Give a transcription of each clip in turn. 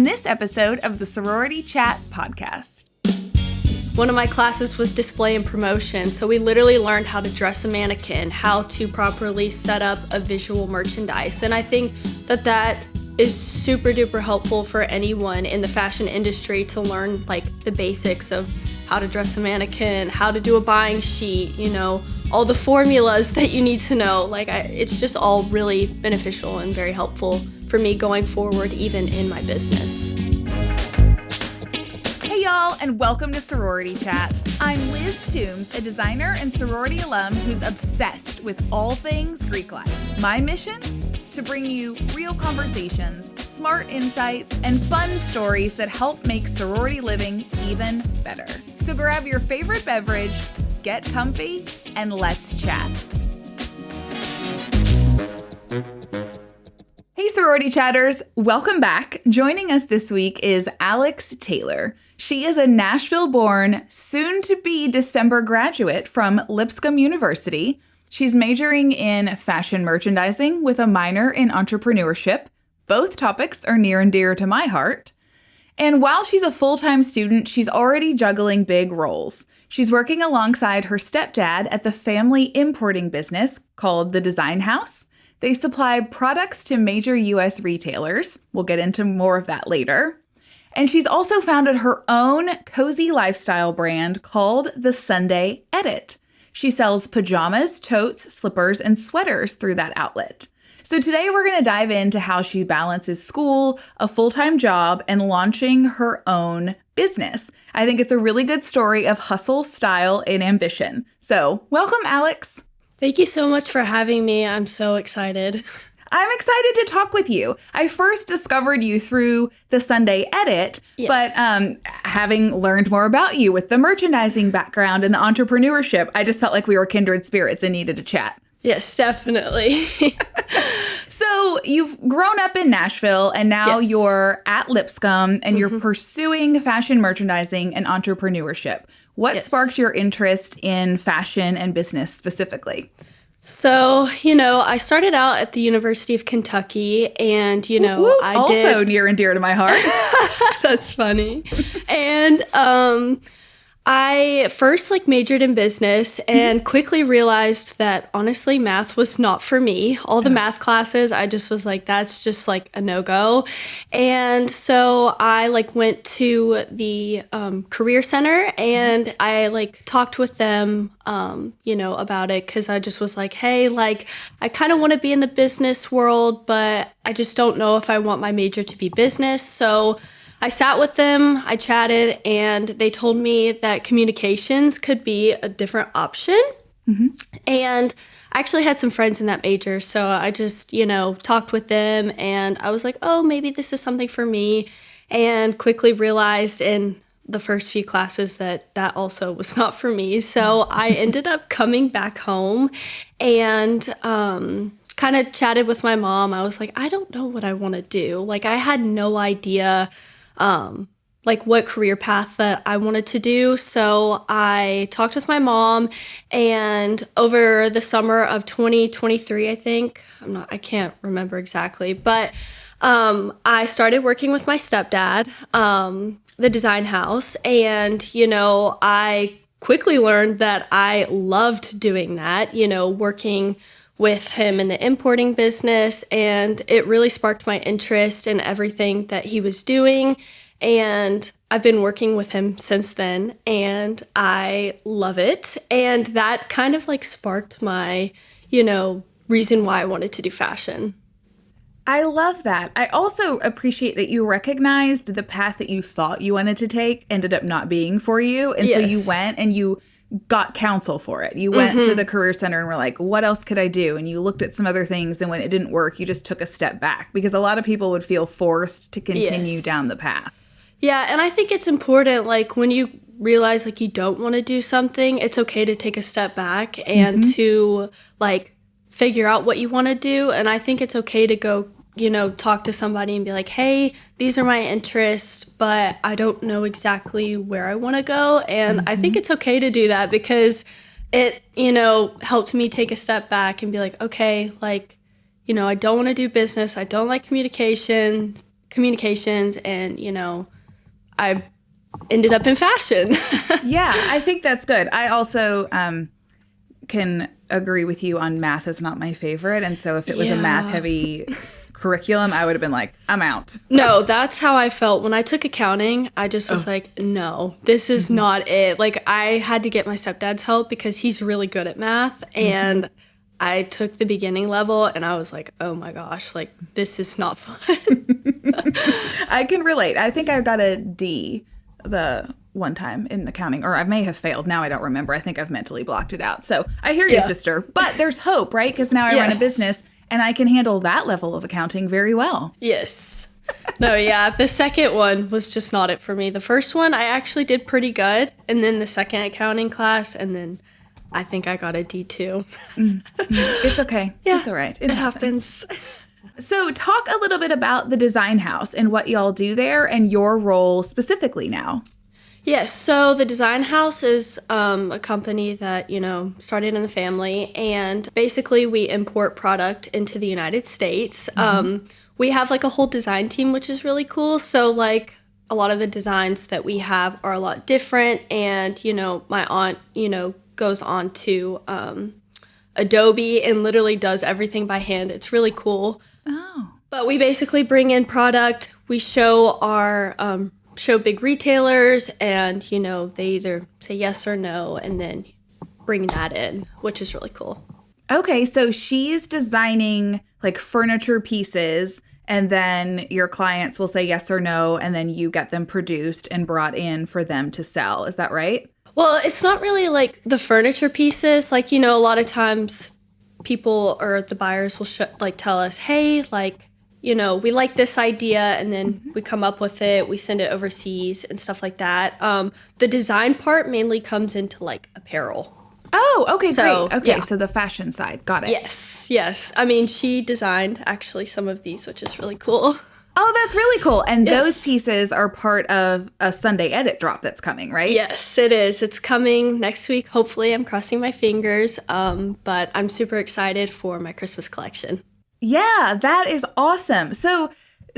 on this episode of the Sorority Chat podcast. One of my classes was display and promotion, so we literally learned how to dress a mannequin, how to properly set up a visual merchandise, and I think that is super duper helpful for anyone in the fashion industry to learn like the basics of how to dress a mannequin, how to do a buying sheet, all the formulas that you need to know. It's just all really beneficial and very helpful for me going forward, even in my business. Hey y'all, and welcome to Sorority Chat. I'm Liz Toombs, a designer and sorority alum who's obsessed with all things Greek life. My mission? To bring you real conversations, smart insights, and fun stories that help make sorority living even better. So grab your favorite beverage, get comfy, and let's chat. Hey Sorority Chatters, welcome back. Joining us this week is Alex Taylor. She is a Nashville-born, soon-to-be December graduate from Lipscomb University. She's majoring in fashion merchandising with a minor in entrepreneurship. Both topics are near and dear to my heart. And while she's a full-time student, she's already juggling big roles. She's working alongside her stepdad at the family importing business called The Design House. They supply products to major U.S. retailers. We'll get into more of that later. And she's also founded her own cozy lifestyle brand called The Sunday Edit. She sells pajamas, totes, slippers, and sweaters through that outlet. So today we're going to dive into how she balances school, a full-time job, and launching her own business. I think it's a really good story of hustle, style, and ambition. So welcome, Alex. Thank you so much for having me. I'm so excited. I'm excited to talk with you. I first discovered you through the Sunday Edit, yes. But having learned more about you with the merchandising background and the entrepreneurship, I just felt like we were kindred spirits and needed a chat. Yes, definitely. So you've grown up in Nashville and now Yes. you're at Lipscomb and you're pursuing fashion merchandising and entrepreneurship. What Yes. sparked your interest in fashion and business specifically? So, I started out at the University of Kentucky and, I also did... near and dear to my heart. That's funny. And I first majored in business and quickly realized that honestly math was not for me. All the math classes, I just was like, that's just a no-go. And so I went to the career center and I talked with them about it because I just was like, hey, I kind of want to be in the business world, but I just don't know if I want my major to be business. So I sat with them, I chatted, and they told me that communications could be a different option. And I actually had some friends in that major, so I just, talked with them, and I was like, oh, maybe this is something for me, and quickly realized in the first few classes that also was not for me. So I ended up coming back home and kind of chatted with my mom. I was like, I don't know what I want to do. I had no idea what career path that I wanted to do. So I talked with my mom, and over the summer of 2023, I think, I can't remember exactly, but I started working with my stepdad, the Design House, and, I quickly learned that I loved doing that, working with him in the importing business, and it really sparked my interest in everything that he was doing. And I've been working with him since then, and I love it. And that kind of sparked my, reason why I wanted to do fashion. I love that. I also appreciate that you recognized the path that you thought you wanted to take ended up not being for you. And so you went and you got counsel for it. You went to the career center and were like, what else could I do? And you looked at some other things, and when it didn't work, you just took a step back because a lot of people would feel forced to continue down the path. Yeah, and I think it's important, when you realize, you don't want to do something, it's okay to take a step back and to, figure out what you want to do. And I think it's okay to go, talk to somebody and be like, hey, these are my interests, but I don't know exactly where I want to go. And I think it's okay to do that because it, helped me take a step back and be like, okay, I don't want to do business. I don't like communication. communications, and, I ended up in fashion. Yeah, I think that's good. I also can agree with you on math is not my favorite. And so if it was a math heavy curriculum, I would have been like, I'm out. No, that's how I felt. When I took accounting, I just was like, no, this is not it. Like, I had to get my stepdad's help because he's really good at math. And I took the beginning level and I was like, oh my gosh, like, this is not fun. I can relate. I think I got a D the one time in accounting, or I may have failed. Now I don't remember. I think I've mentally blocked it out. So I hear you, sister. But there's hope, right? Because now I run a business and I can handle that level of accounting very well. Yes. No, yeah. The second one was just not it for me. The first one, I actually did pretty good. And then the second accounting class, and then I think I got a D2. It's okay. Yeah, it's all right. It happens. So talk a little bit about the design house and what y'all do there and your role specifically now. Yes, so the Design House is a company that, started in the family, and basically we import product into the United States. We have like a whole design team, which is really cool. So like a lot of the designs that we have are a lot different, and, my aunt, goes on to Adobe and literally does everything by hand. It's really cool. Oh. But we basically bring in product, we show our show big retailers, and they either say yes or no and then bring that in, which is really cool. Okay, so she's designing like furniture pieces, and then your clients will say yes or no, and then you get them produced and brought in for them to sell. Is that right? Well, it's not really like the furniture pieces. Like, a lot of times people or the buyers will tell us, hey, like, we like this idea, and then we come up with it, we send it overseas and stuff like that. The design part mainly comes into like apparel. Oh, okay, So, great. Okay, yeah. so the fashion side. Got it. Yes. I mean, she designed actually some of these, which is really cool. Oh, that's really cool. And Yes. those pieces are part of a Sunday edit drop that's coming, right? Yes, it is. It's coming next week. Hopefully, I'm crossing my fingers. But I'm super excited for my Christmas collection. Yeah, that is awesome. So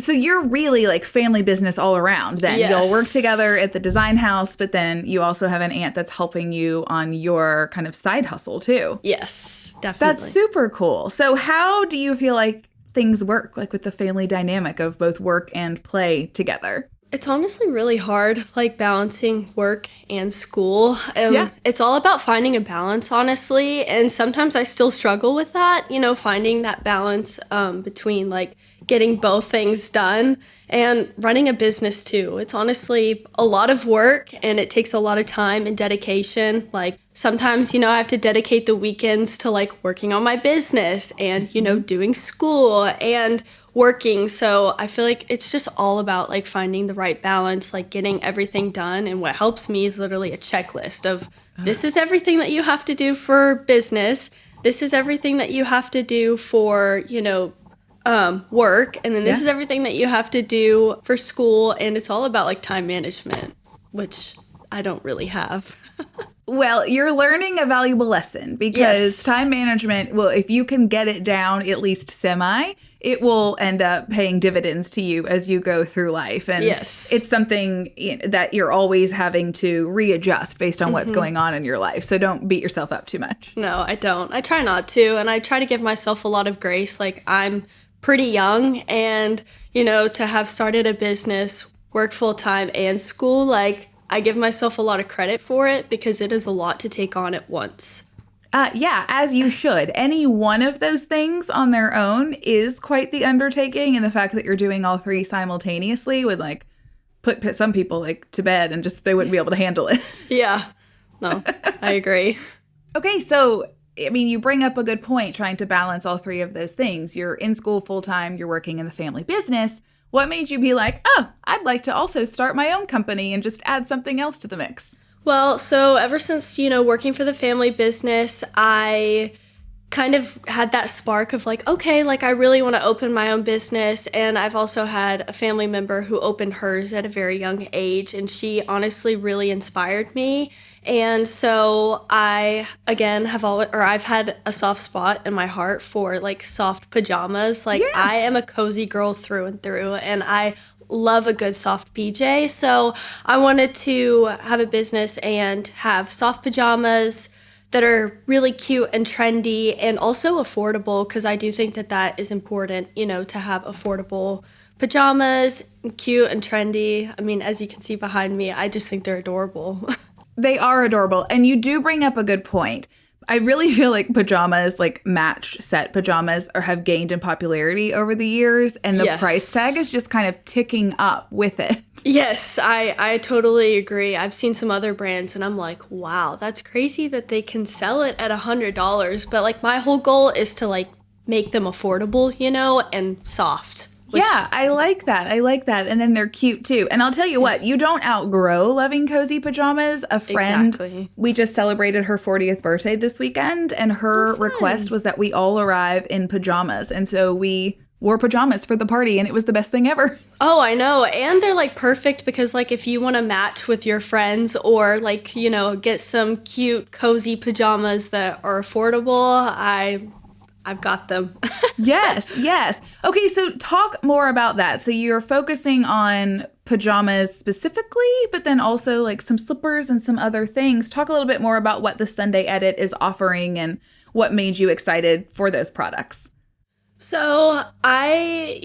you're really like family business all around then. Yes. You'll work together at the design house, but then you also have an aunt that's helping you on your kind of side hustle too. Yes, definitely. That's super cool. So how do you feel like things work, like with the family dynamic of both work and play together? It's honestly really hard, like balancing work and school. Yeah. It's all about finding a balance, honestly. And sometimes I still struggle with that, finding that balance between like getting both things done and running a business too. It's honestly a lot of work, and it takes a lot of time and dedication. Like sometimes, I have to dedicate the weekends to like working on my business and, doing school and working. So I feel like it's just all about like finding the right balance, like getting everything done. And what helps me is literally a checklist of this is everything that you have to do for business. This is everything that you have to do for, work. And then this is everything that you have to do for school. And it's all about like time management, which I don't really have. Well, you're learning a valuable lesson because time management, well, if you can get it down at least semi, it will end up paying dividends to you as you go through life. And it's something that you're always having to readjust based on what's going on in your life. So don't beat yourself up too much. No, I don't. I try not to. And I try to give myself a lot of grace. Like I'm pretty young, and, to have started a business, work full time and school, like I give myself a lot of credit for it because it is a lot to take on at once. Yeah, as you should. Any one of those things on their own is quite the undertaking, and the fact that you're doing all three simultaneously would like put some people like to bed and just they wouldn't be able to handle it. Yeah, no, I agree. Okay, so I mean, you bring up a good point trying to balance all three of those things. You're in school full time, you're working in the family business. What made you be like, oh, I'd like to also start my own company and just add something else to the mix? Well, so ever since, working for the family business, I kind of had that spark of like, okay, like I really want to open my own business. And I've also had a family member who opened hers at a very young age, and she honestly really inspired me. And so I, again, I've had a soft spot in my heart for like soft pajamas. Like I am a cozy girl through and through, and I love a good soft PJ. So I wanted to have a business and have soft pajamas that are really cute and trendy and also affordable, because I do think that that is important, to have affordable pajamas, cute and trendy. I mean, as you can see behind me, I just think they're adorable. They are adorable. And you do bring up a good point. I really feel like pajamas, like matched set pajamas, have gained in popularity over the years, and the price tag is just kind of ticking up with it. Yes, I totally agree. I've seen some other brands and I'm like, wow, that's crazy that they can sell it at $100. But like my whole goal is to like make them affordable, and soft. Yeah, I like that. And then they're cute too. And I'll tell you what, you don't outgrow loving cozy pajamas. A friend, we just celebrated her 40th birthday this weekend, and her request was that we all arrive in pajamas. And so we wore pajamas for the party, and it was the best thing ever. Oh, I know. And they're like perfect because like if you want to match with your friends or like, get some cute cozy pajamas that are affordable, I've got them. Yes. Okay, so talk more about that. So you're focusing on pajamas specifically, but then also like some slippers and some other things. Talk a little bit more about what the Sunday Edit is offering and what made you excited for those products. So I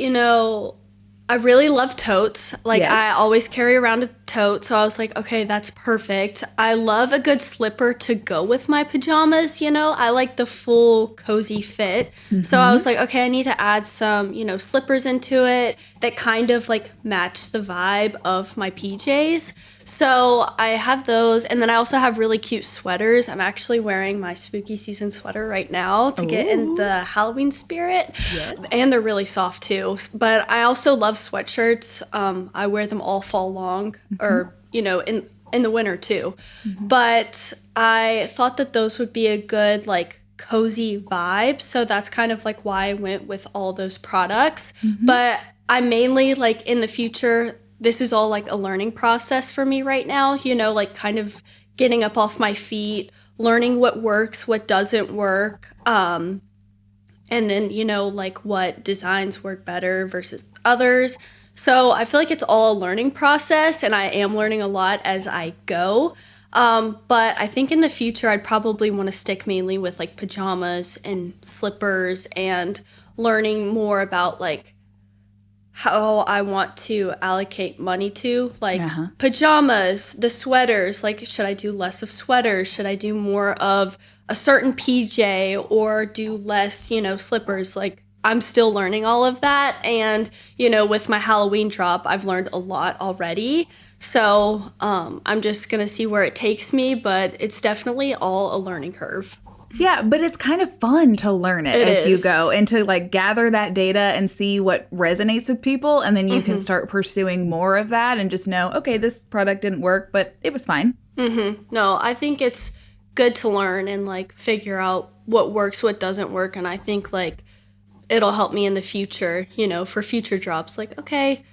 really love totes. Like I always carry around a tote. So I was like, okay, that's perfect. I love a good slipper to go with my pajamas. I like the full cozy fit. Mm-hmm. So I was like, okay, I need to add some, slippers into it that kind of like match the vibe of my PJs. So I have those, and then I also have really cute sweaters. I'm actually wearing my spooky season sweater right now to get in the Halloween spirit. Yes. And they're really soft too. But I also love sweatshirts. I wear them all fall long, or in the winter too. Mm-hmm. But I thought that those would be a good like cozy vibe. So that's kind of like why I went with all those products. Mm-hmm. But I mainly like in the future, this is all like a learning process for me right now, like kind of getting up off my feet, learning what works, what doesn't work. And then, like what designs work better versus others. So I feel like it's all a learning process, and I am learning a lot as I go. But I think in the future, I'd probably want to stick mainly with like pajamas and slippers and learning more about like how I want to allocate money to, like pajamas, the sweaters, like should I do less of sweaters? Should I do more of a certain PJ or do less, slippers? Like I'm still learning all of that. And, with my Halloween drop, I've learned a lot already. So I'm just going to see where it takes me, but it's definitely all a learning curve. Yeah, but it's kind of fun to learn it as you go and to like gather that data and see what resonates with people. And then you can start pursuing more of that and just know, okay, this product didn't work, but it was fine. Mm-hmm. No, I think it's good to learn and like figure out what works, what doesn't work. And I think like it'll help me in the future, for future drops. Like, okay,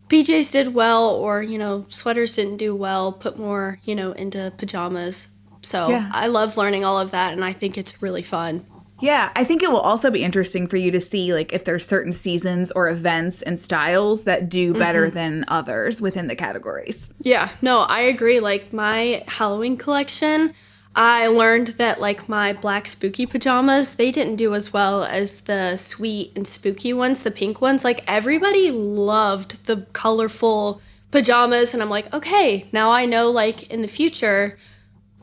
PJs did well, or, sweaters didn't do well, put more, into pajamas. So I love learning all of that, and I think it's really fun. Yeah, I think it will also be interesting for you to see like if there's certain seasons or events and styles that do better than others within the categories. Yeah, no, I agree. Like my Halloween collection, I learned that like my black spooky pajamas, they didn't do as well as the sweet and spooky ones, the pink ones. Like everybody loved the colorful pajamas, and I'm like, okay, now I know like in the future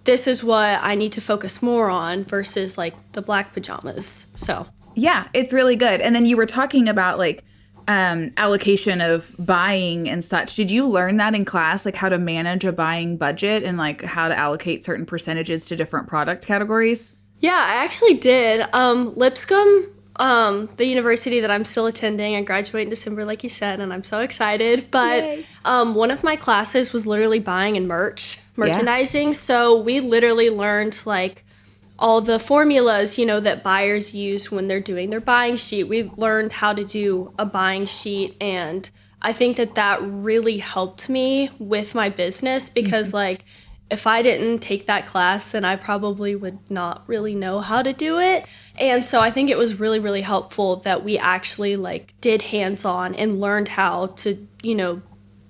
this is what I need to focus more on versus like the black pajamas. So yeah, it's really good. And then you were talking about like allocation of buying and such. Did you learn that in class, like how to manage a buying budget and like how to allocate certain percentages to different product categories? Yeah, I actually did. Lipscomb, the university that I'm still attending, I graduate in December, like you said, and I'm so excited. But one of my classes was literally buying and merchandising. Yeah. So we literally learned like all the formulas, that buyers use when they're doing their buying sheet. We learned how to do a buying sheet, and I think that really helped me with my business because like if I didn't take that class, then I probably would not really know how to do it. And so I think it was really, really helpful that we actually like did hands-on and learned how to,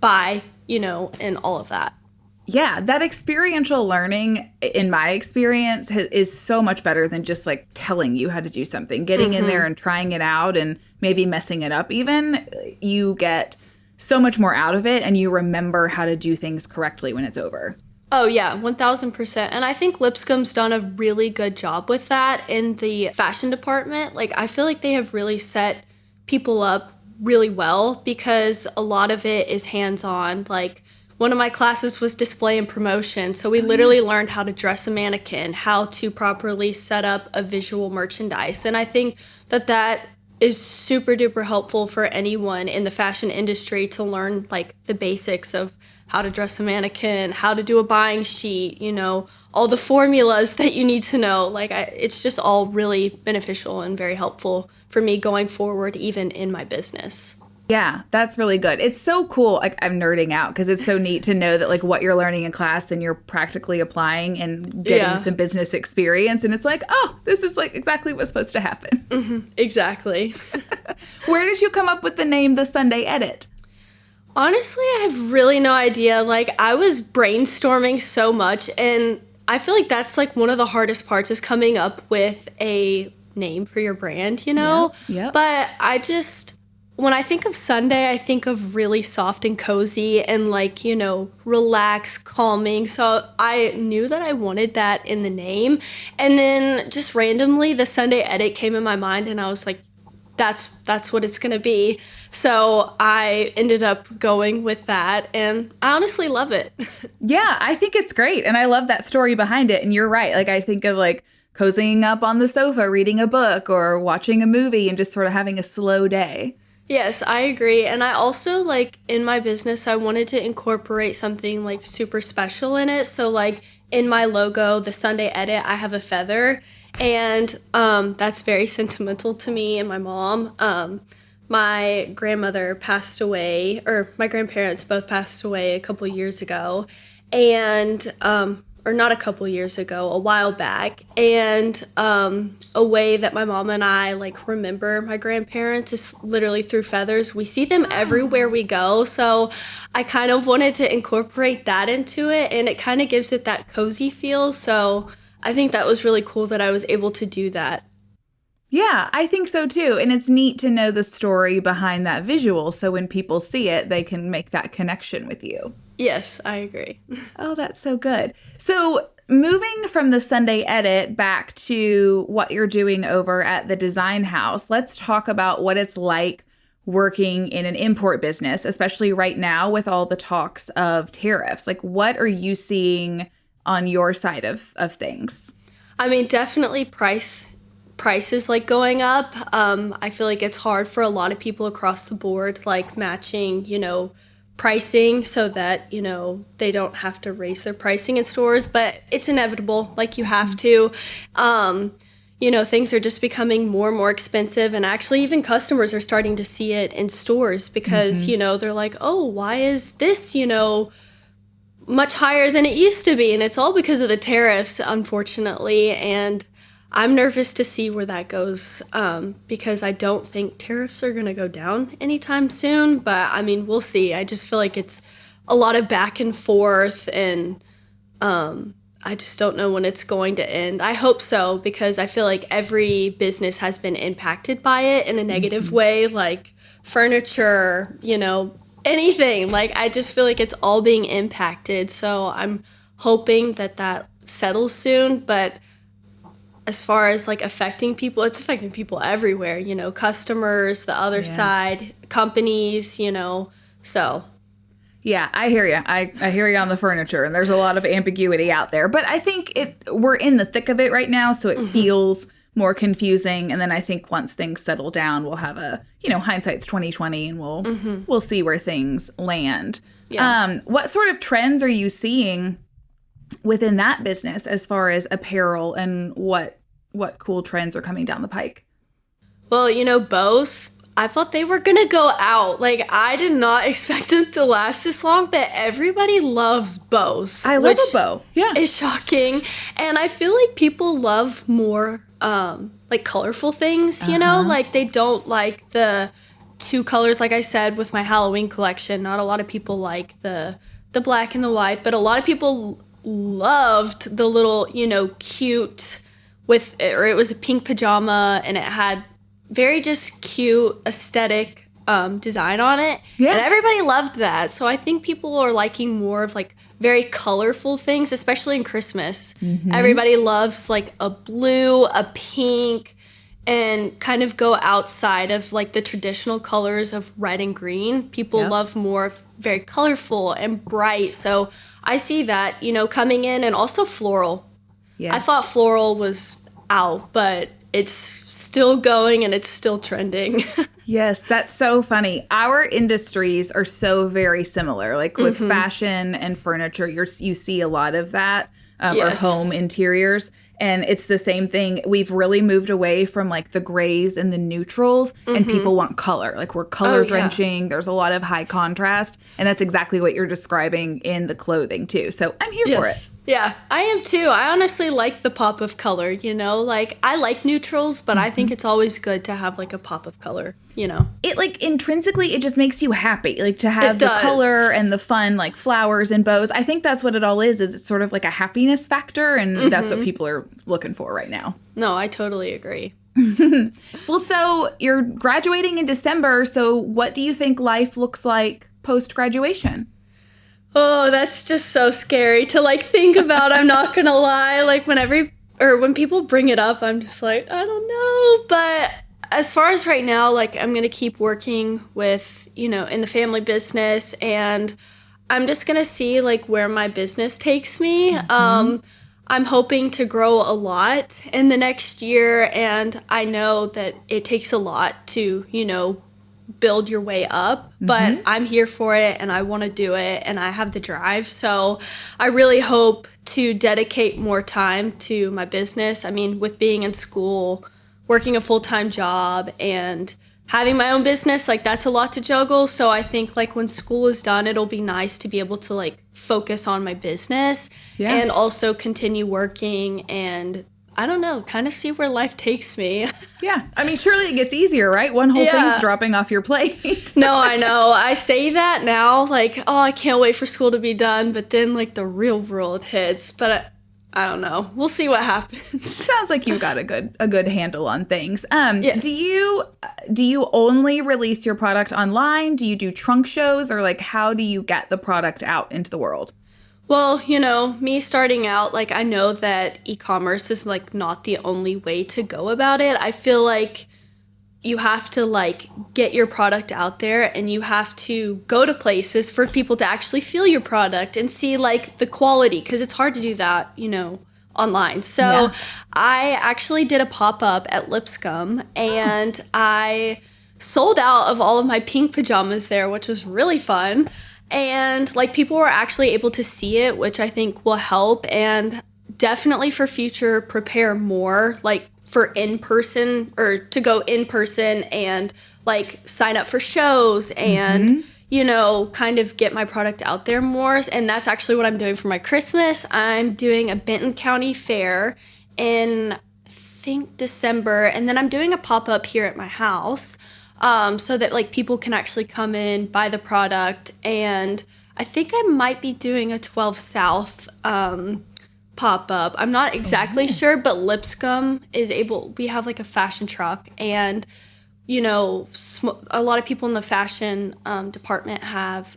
buy, and all of that. Yeah, that experiential learning, in my experience, is so much better than just like telling you how to do something. Getting in there and trying it out and maybe messing it up even, you get so much more out of it and you remember how to do things correctly when it's over. Oh, yeah, 1000%. And I think Lipscomb's done a really good job with that in the fashion department. Like, I feel like they have really set people up really well because a lot of it is hands-on. Like, one of my classes was display and promotion. So we literally learned how to dress a mannequin, how to properly set up a visual merchandise. And I think that is super duper helpful for anyone in the fashion industry to learn like the basics of how to dress a mannequin, how to do a buying sheet, all the formulas that you need to know. Like, it's just all really beneficial and very helpful for me going forward, even in my business. Yeah, that's really good. It's so cool. Like, I'm nerding out because it's so neat to know that like what you're learning in class, then you're practically applying and getting some business experience. And it's like, oh, this is like exactly what's supposed to happen. Mm-hmm, exactly. Where did you come up with the name The Sunday Edit? Honestly, I have really no idea. Like, I was brainstorming so much, and I feel like that's like one of the hardest parts is coming up with a name for your brand, Yeah. But when I think of Sunday, I think of really soft and cozy and like, relaxed, calming. So I knew that I wanted that in the name. And then just randomly, the Sunday Edit came in my mind and I was like, that's what it's going to be. So I ended up going with that and I honestly love it. Yeah, I think it's great. And I love that story behind it. And you're right. Like, I think of like cozying up on the sofa, reading a book or watching a movie and just sort of having a slow day. Yes, I agree. And I also, like, in my business, I wanted to incorporate something, like, super special in it. So, like, in my logo, the Sunday Edit, I have a feather. And that's very sentimental to me and my mom. My grandmother passed away, or my grandparents both passed away a couple years ago. And or not a couple years ago, a while back. And a way that my mom and I like remember my grandparents is literally through feathers. We see them everywhere we go. So I kind of wanted to incorporate that into it, and it kind of gives it that cozy feel. So I think that was really cool that I was able to do that. Yeah, I think so too. And it's neat to know the story behind that visual. So when people see it, they can make that connection with you. Yes, I agree. Oh, that's so good. So moving from the Sunday Edit back to what you're doing over at the Design House, let's talk about what it's like working in an import business, especially right now with all the talks of tariffs. Like, what are you seeing on your side of things? I mean, definitely prices like going up. I feel like it's hard for a lot of people across the board, like matching, pricing so that, they don't have to raise their pricing in stores, but it's inevitable. Like, you have to. Things are just becoming more and more expensive, and actually even customers are starting to see it in stores because, they're like, oh, why is this, much higher than it used to be? And it's all because of the tariffs, unfortunately. And I'm nervous to see where that goes because I don't think tariffs are going to go down anytime soon. But, I mean, we'll see. I just feel like it's a lot of back and forth, and I just don't know when it's going to end. I hope so, because I feel like every business has been impacted by it in a negative way, like furniture, anything. Like, I just feel like it's all being impacted. So I'm hoping that settles soon. But as far as like affecting people, it's affecting people everywhere, customers, the other side, companies, so. Yeah, I hear you. I hear you on the furniture, and there's a lot of ambiguity out there. But I think we're in the thick of it right now, so it feels more confusing. And then I think once things settle down, we'll have hindsight's 2020, and we'll see where things land. Yeah. What sort of trends are you seeing within that business as far as apparel, and what cool trends are coming down the pike? Well, bows, I thought they were going to go out. Like, I did not expect them to last this long, but everybody loves bows. I love a bow. Yeah. It's shocking. And I feel like people love more like colorful things, you know, like they don't like the 2 colors, like I said, with my Halloween collection. Not a lot of people like the black and the white, but a lot of people loved the little, you know, cute or it was a pink pajama and it had very just cute aesthetic design on it. Yeah. And everybody loved that. So I think people are liking more of like very colorful things, especially in Christmas. Everybody loves like a blue, a pink, and kind of go outside of like the traditional colors of red and green. People love more very colorful and bright. So I see that, you know, coming in, and also floral. Yes. I thought floral was out, but it's still going and it's still trending. Yes, that's so funny. Our industries are so very similar. Like with fashion and furniture, you see a lot of that, or home interiors. And it's the same thing. We've really moved away from like the grays and the neutrals, and people want color. Like we're color drenching. Yeah. There's a lot of high contrast. And that's exactly what you're describing in the clothing too. So I'm here for it. Yeah, I am too. I honestly like the pop of color, you know? Like I like neutrals, but I think it's always good to have like a pop of color, you know? It like intrinsically, it just makes you happy. Like to have the color and the fun, like flowers and bows. I think that's what it all is it's sort of like a happiness factor. And that's what people are looking for right now. No, I totally agree. Well, so you're graduating in December. So what do you think life looks like post-graduation? Oh, that's just so scary to like think about. I'm not gonna lie. Like when people bring it up, I'm just like, I don't know. But as far as right now, like I'm gonna keep working with, you know, in the family business, and I'm just gonna see like where my business takes me. I'm hoping to grow a lot in the next year, and I know that it takes a lot to, you know, build your way up, but I'm here for it and I want to do it and I have the drive. So I really hope to dedicate more time to my business. I mean, with being in school, working a full-time job and having my own business, like that's a lot to juggle. So I think like when school is done, it'll be nice to be able to like focus on my business and also continue working and I don't know, kind of see where life takes me. Yeah. I mean, surely it gets easier, right? One whole thing's dropping off your plate. No, I know. I say that now, like, oh, I can't wait for school to be done. But then, like, the real world hits. But I don't know. We'll see what happens. Sounds like you've got a good handle on things. Yes. Do you only release your product online? Do you do trunk shows? Or, like, how do you get the product out into the world? Well, you know, me starting out, like, I know that e-commerce is, like, not the only way to go about it. I feel like you have to, like, get your product out there and you have to go to places for people to actually feel your product and see, like, the quality, because it's hard to do that, you know, online. So I actually did a pop-up at Lipscomb and I sold out of all of my pink pajamas there, which was really fun. And like people were actually able to see it, which I think will help, and definitely for future prepare more like for in-person or to go in person and like sign up for shows and you know, kind of get my product out there more. And that's actually what I'm doing for my Christmas. I'm doing a Benton County fair in I think December, and then I'm doing a pop-up here at my house. So that like people can actually come in, buy the product, and I think I might be doing a 12 South pop-up. I'm not exactly sure, but Lipscomb is we have like a fashion truck, and you know, a lot of people in the fashion department have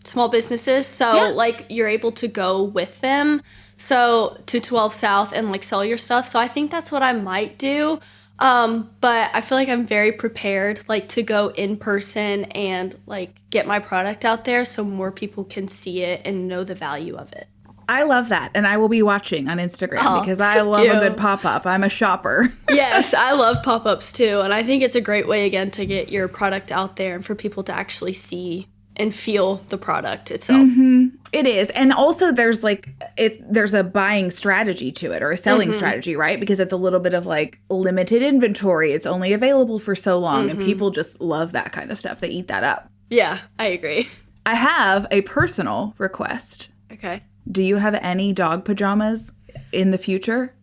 small businesses, so like you're able to go with them to 12 South and like sell your stuff. So I think that's what I might do. But I feel like I'm very prepared, like, to go in person and, like, get my product out there so more people can see it and know the value of it. I love that, and I will be watching on Instagram because I love a good pop-up. I'm a shopper. Yes, I love pop-ups, too, and I think it's a great way, again, to get your product out there and for people to actually see and feel the product itself. It is. And also there's there's a buying strategy to it, or a selling strategy, right? Because it's a little bit of like limited inventory. It's only available for so long, and people just love that kind of stuff. They eat that up. Yeah, I agree. I have a personal request. Okay. Do you have any dog pajamas in the future?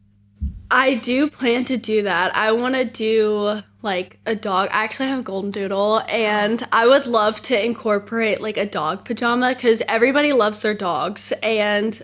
I do plan to do that. I want to do like a dog. I actually have a golden doodle, and I would love to incorporate like a dog pajama because everybody loves their dogs. And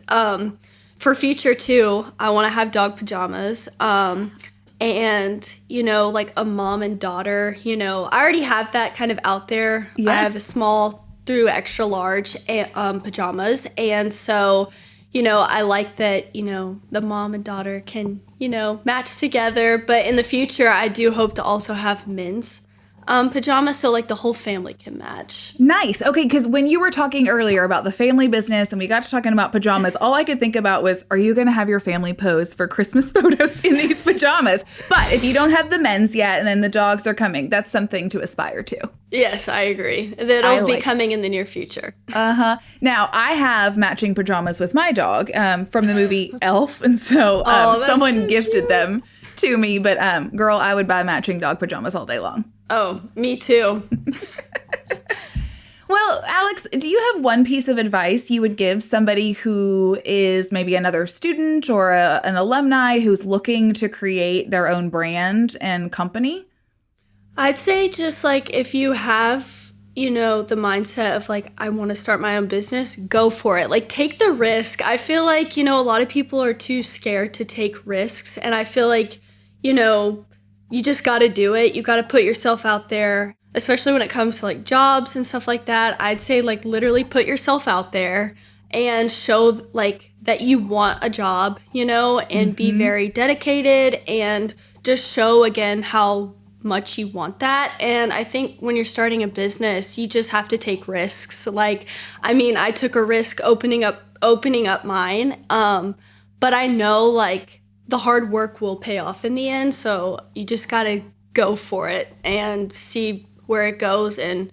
for future too, I want to have dog pajamas. And, like a mom and daughter, I already have that kind of out there. Yeah. I have a small through extra large pajamas. And so, I like that, the mom and daughter can, match together. But in the future, I do hope to also have men's pajamas so like the whole family can match. Nice. Okay, because when you were talking earlier about the family business and we got to talking about pajamas, all I could think about was, are you going to have your family pose for Christmas photos in these pajamas? But if you don't have the men's yet and then the dogs are coming, that's something to aspire to. Yes, I agree. That'll be coming in the near future. Uh-huh. Now, I have matching pajamas with my dog from the movie Elf. And so someone gifted them to me. But girl, I would buy matching dog pajamas all day long. Oh, me too. Well, Alex, do you have one piece of advice you would give somebody who is maybe another student or an alumni who's looking to create their own brand and company? I'd say just like if you have, the mindset of like, I want to start my own business, go for it. Like take the risk. I feel like, a lot of people are too scared to take risks. And I feel like, you just got to do it. You got to put yourself out there, especially when it comes to like jobs and stuff like that. I'd say like literally put yourself out there and show like that you want a job, and be very dedicated and just show again how much you want that. And I think when you're starting a business, you just have to take risks. Like, I took a risk opening up mine. But I know like the hard work will pay off in the end. So you just got to go for it and see where it goes and,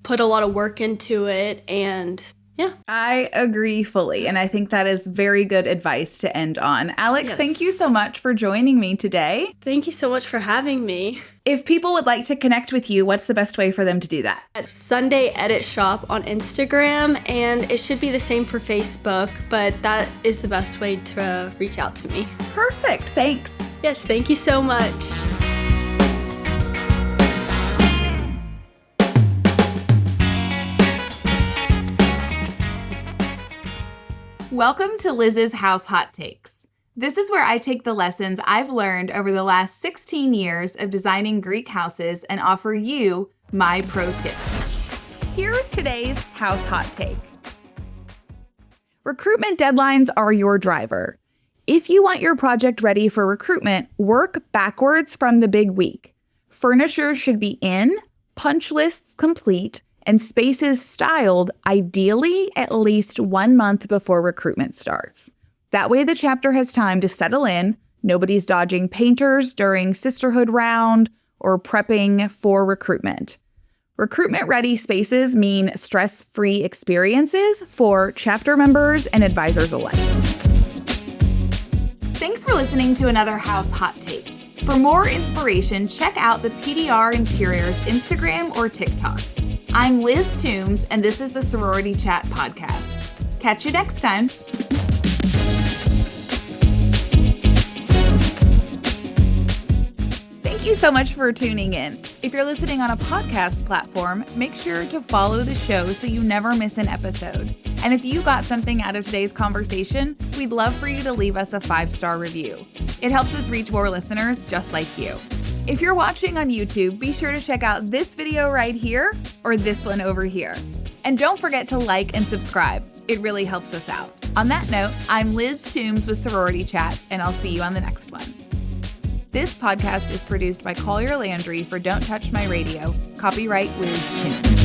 put a lot of work into it. And yeah. I agree fully. And I think that is very good advice to end on. Alex, yes. Thank you so much for joining me today. Thank you so much for having me. If people would like to connect with you, what's the best way for them to do that? At Sunday Edit Shop on Instagram, and it should be the same for Facebook, but that is the best way to reach out to me. Perfect. Thanks. Yes, thank you so much. Welcome to Liz's House Hot Takes. This is where I take the lessons I've learned over the last 16 years of designing Greek houses and offer you my pro tips. Here's today's House Hot Take. Recruitment deadlines are your driver. If you want your project ready for recruitment, work backwards from the big week. Furniture should be in, punch lists complete, and spaces styled ideally at least 1 month before recruitment starts. That way the chapter has time to settle in, nobody's dodging painters during sisterhood round or prepping for recruitment. Recruitment-ready spaces mean stress-free experiences for chapter members and advisors alike. Thanks for listening to another House Hot Take. For more inspiration, check out the PDR Interiors Instagram or TikTok. I'm Liz Toombs, and this is the Sorority Chat podcast. Catch you next time. Thank you so much for tuning in. If you're listening on a podcast platform, make sure to follow the show so you never miss an episode. And if you got something out of today's conversation, we'd love for you to leave us a 5-star review. It helps us reach more listeners just like you. If you're watching on YouTube, be sure to check out this video right here or this one over here. And don't forget to like and subscribe. It really helps us out. On that note, I'm Liz Toombs with Sorority Chat, and I'll see you on the next one. This podcast is produced by Collier Landry for Don't Touch My Radio. Copyright Liz Toombs.